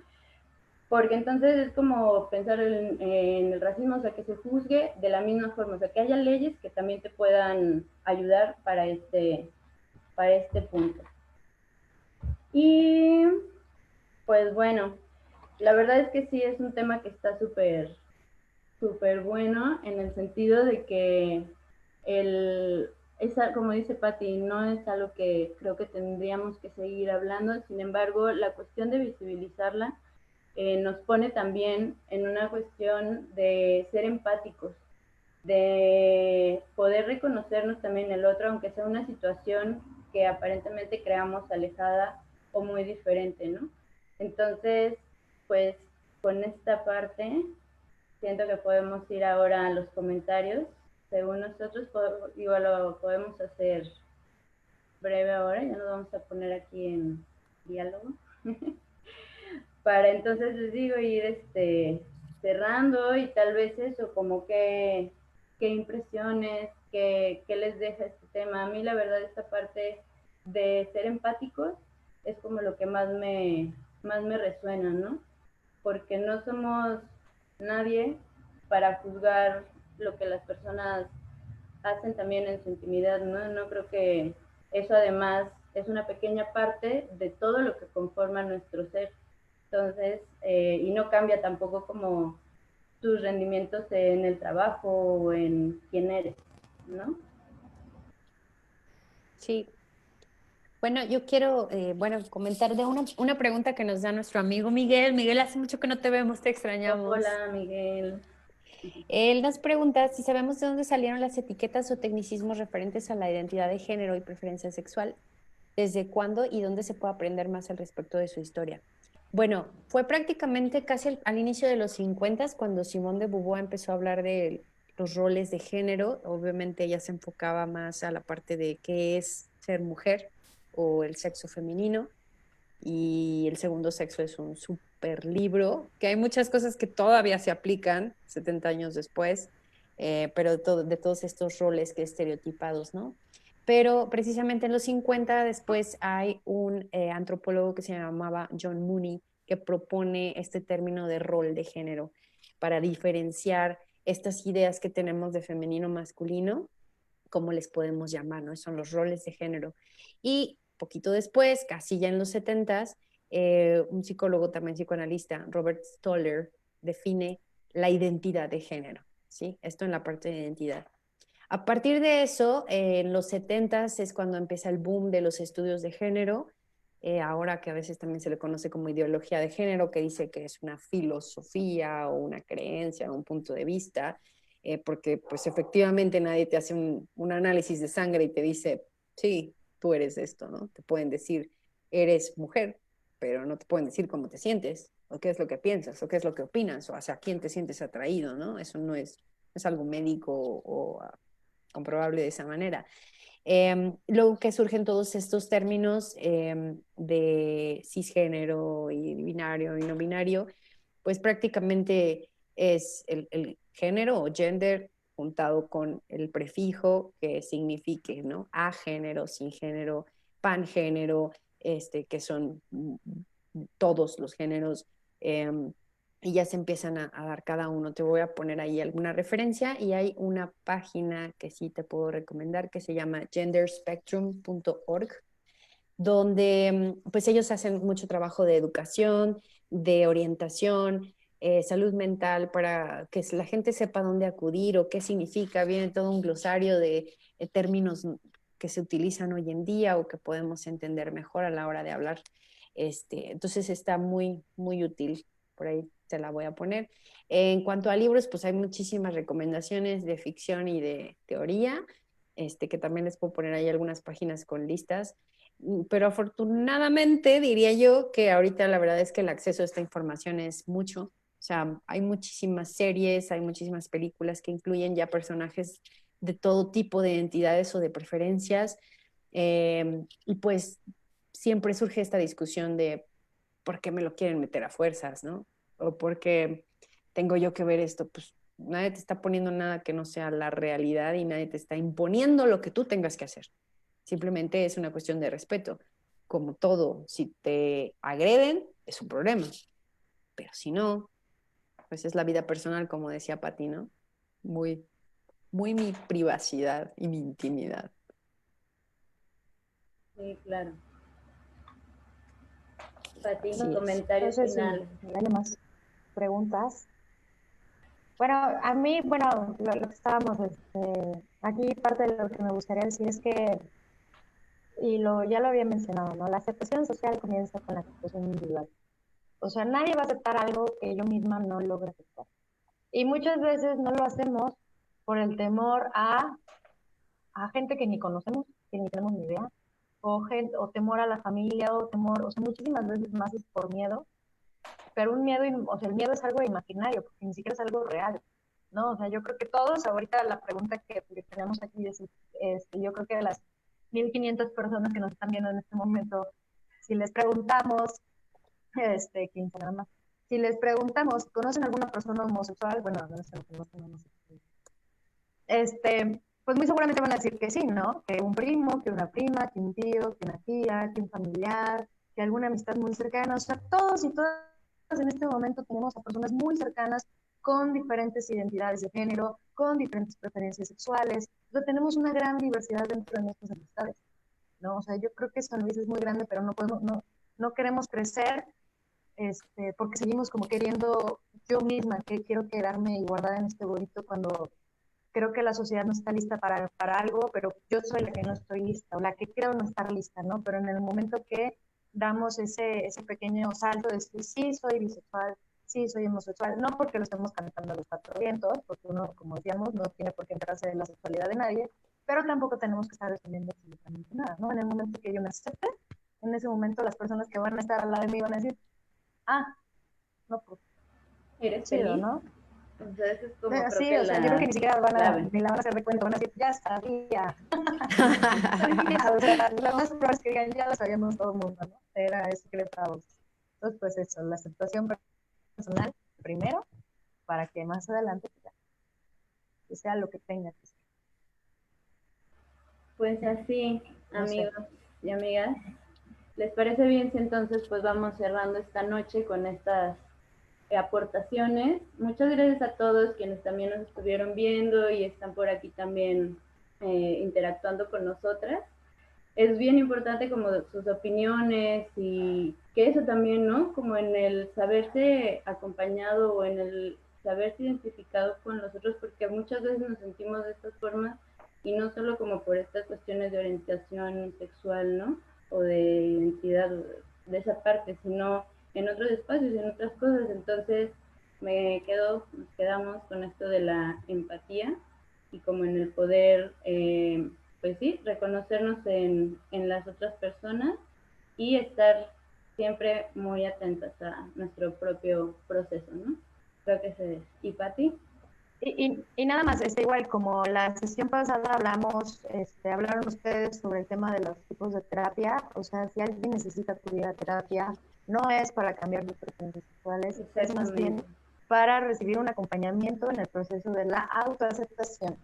Porque entonces es como pensar en el racismo, o sea, que se juzgue de la misma forma, o sea, que haya leyes que también te puedan ayudar para este punto. Y pues bueno, la verdad es que sí es un tema que está súper, súper bueno en el sentido de que como dice Patti, no es algo que creo que tendríamos que seguir hablando, sin embargo, la cuestión de visibilizarla nos pone también en una cuestión de ser empáticos, de poder reconocernos también en el otro, aunque sea una situación que aparentemente creamos alejada o muy diferente, ¿no? Entonces, pues con esta parte, siento que podemos ir ahora a los comentarios. Según nosotros, igual lo podemos hacer breve ahora, ya nos vamos a poner aquí en diálogo. Para entonces les digo ir cerrando y tal vez eso, como qué impresiones, qué les deja este tema. A mí la verdad esta parte de ser empáticos es como lo que más me resuena, ¿no? Porque no somos nadie para juzgar lo que las personas hacen también en su intimidad, ¿no? No creo que eso además es una pequeña parte de todo lo que conforma nuestro ser. Entonces, y no cambia tampoco como tus rendimientos en el trabajo o en quién eres, ¿no? Sí. Bueno, yo quiero, comentar de una pregunta que nos da nuestro amigo Miguel. Miguel, hace mucho que no te vemos, te extrañamos. Hola, Miguel. Él nos pregunta si sabemos de dónde salieron las etiquetas o tecnicismos referentes a la identidad de género y preferencia sexual, desde cuándo y dónde se puede aprender más al respecto de su historia. Bueno, fue prácticamente casi al inicio de los 50 cuando Simone de Beauvoir empezó a hablar de los roles de género. Obviamente ella se enfocaba más a la parte de qué es ser mujer o el sexo femenino, y el segundo sexo es un súper libro, que hay muchas cosas que todavía se aplican 70 años después, pero de todos estos roles que estereotipados, ¿no? Pero precisamente en los 50 después hay un antropólogo que se llamaba John Mooney que propone este término de rol de género para diferenciar estas ideas que tenemos de femenino masculino, cómo les podemos llamar, ¿no? Son los roles de género. Y poquito después, casi ya en los 70s, un psicólogo también psicoanalista, Robert Stoller, define la identidad de género, ¿sí? Esto en la parte de identidad. A partir de eso, en los 70s es cuando empieza el boom de los estudios de género, ahora que a veces también se le conoce como ideología de género, que dice que es una filosofía o una creencia o un punto de vista, porque pues efectivamente nadie te hace un análisis de sangre y te dice, sí, tú eres esto, ¿no? Te pueden decir, eres mujer, pero no te pueden decir cómo te sientes, o qué es lo que piensas, o qué es lo que opinas, o hacia quién te sientes atraído, ¿no? Eso no es algo médico o comprobable de esa manera. Luego que surgen todos estos términos de cisgénero y binario y no binario, pues prácticamente es el género o gender juntado con el prefijo que signifique, ¿no? Agénero, sin género, pangénero, que son todos los géneros. Y ya se empiezan a dar cada uno. Te voy a poner ahí alguna referencia y hay una página que sí te puedo recomendar que se llama genderspectrum.org, donde pues ellos hacen mucho trabajo de educación, de orientación, salud mental, para que la gente sepa dónde acudir o qué significa. Viene todo un glosario de términos que se utilizan hoy en día o que podemos entender mejor a la hora de hablar. Entonces está muy, muy útil. Por ahí te la voy a poner. En cuanto a libros, pues hay muchísimas recomendaciones de ficción y de teoría, que también les puedo poner ahí algunas páginas con listas. Pero afortunadamente diría yo que ahorita la verdad es que el acceso a esta información es mucho. O sea, hay muchísimas series, hay muchísimas películas que incluyen ya personajes de todo tipo de identidades o de preferencias. Y pues siempre surge esta discusión de por qué me lo quieren meter a fuerzas, ¿no? O por qué tengo yo que ver esto. Pues nadie te está poniendo nada que no sea la realidad y nadie te está imponiendo lo que tú tengas que hacer. Simplemente es una cuestión de respeto. Como todo, si te agreden, es un problema. Pero si no, pues es la vida personal, como decía Pati, ¿no? Muy, muy mi privacidad y mi intimidad. Sí, claro. Pati, Así es. No comentario sé si final. hay más preguntas. Bueno, a mí, bueno, lo que estábamos, aquí parte de lo que me gustaría decir es que, ya lo había mencionado, ¿no? La aceptación social comienza con la aceptación individual. O sea, nadie va a aceptar algo que yo misma no logre aceptar. Y muchas veces no lo hacemos por el temor a gente que ni conocemos, que ni tenemos ni idea, o temor a la familia, o temor, o sea, muchísimas veces más es por miedo, pero un miedo, o sea, el miedo es algo imaginario, porque ni siquiera es algo real, ¿no? O sea, yo creo que todos, ahorita la pregunta que tenemos aquí es, yo creo que de las 1.500 personas que nos están viendo en este momento, si les preguntamos, 15 nada más, si les preguntamos, ¿conocen alguna persona homosexual? Bueno, no sé, no conocen homosexual. pues muy seguramente van a decir que sí, ¿no? Que un primo, que una prima, que un tío, que una tía, que un familiar, que alguna amistad muy cercana. O sea, todos y todas en este momento tenemos a personas muy cercanas con diferentes identidades de género, con diferentes preferencias sexuales. O sea, tenemos una gran diversidad dentro de nuestras amistades, ¿no? O sea, yo creo que San Luis es muy grande, pero no queremos crecer porque seguimos como queriendo yo misma, que quiero quedarme y guardar en este bolito cuando creo que la sociedad no está lista para algo, pero yo soy la que no estoy lista, o la que creo no estar lista, ¿no? Pero en el momento que damos ese pequeño salto de decir, sí, soy bisexual, sí, soy homosexual, no porque lo estemos cantando a los cuatro vientos, porque uno, como decíamos, no tiene por qué enterarse de la sexualidad de nadie, pero tampoco tenemos que estar defendiendo absolutamente nada, ¿no? En el momento que yo me acepte, en ese momento las personas que van a estar al lado de mí van a decir, ah, no, pues, ¿Eres chido, feliz? ¿no? O sea, eso es como creo Sí, que o sea, yo creo que la ni siquiera clave. ni la van a hacer de cuenta, van a decir, ya sabía. Tranquila, o sea, lo más probable es que digan, ya lo sabíamos todo el mundo, ¿no? Era secreto a voces. Entonces, pues eso, la aceptación personal primero, para que más adelante pues, ya, que sea lo que tenga que ser. Pues así, No sé. amigos y amigas, ¿les parece bien si entonces pues vamos cerrando esta noche con estas aportaciones? Muchas gracias a todos quienes también nos estuvieron viendo y están por aquí también interactuando con nosotras. Es bien importante como sus opiniones y que eso también, ¿no? Como en el saberse acompañado o en el saberse identificado con los otros, porque muchas veces nos sentimos de estas formas y no solo como por estas cuestiones de orientación sexual, ¿no? O de identidad, de esa parte, sino en otros espacios, en otras cosas. Entonces nos quedamos con esto de la empatía y como en el poder pues sí, reconocernos en las otras personas y estar siempre muy atentas a nuestro propio proceso, ¿no? Creo que ese es. ¿Y Pati? Y nada más, igual como la sesión pasada hablamos, hablaron ustedes sobre el tema de los tipos de terapia, o sea, si alguien necesita acudir a terapia, no es para cambiar de preferencias sexuales, es más Exactamente. bien para recibir un acompañamiento en el proceso de la autoaceptación.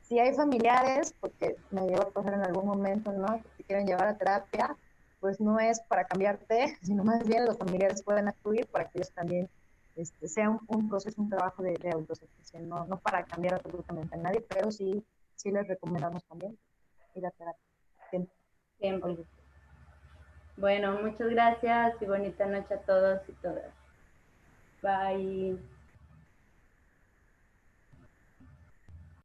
Si hay familiares, porque me llegó a pasar en algún momento, ¿no? Que te quieren llevar a terapia, pues no es para cambiarte, sino más bien los familiares pueden acudir para que ellos también sea un proceso, un trabajo de autoaceptación, no para cambiar absolutamente a nadie, pero sí les recomendamos también ir a terapia. Siempre. Siempre. Bueno, muchas gracias y bonita noche a todos y todas. Bye.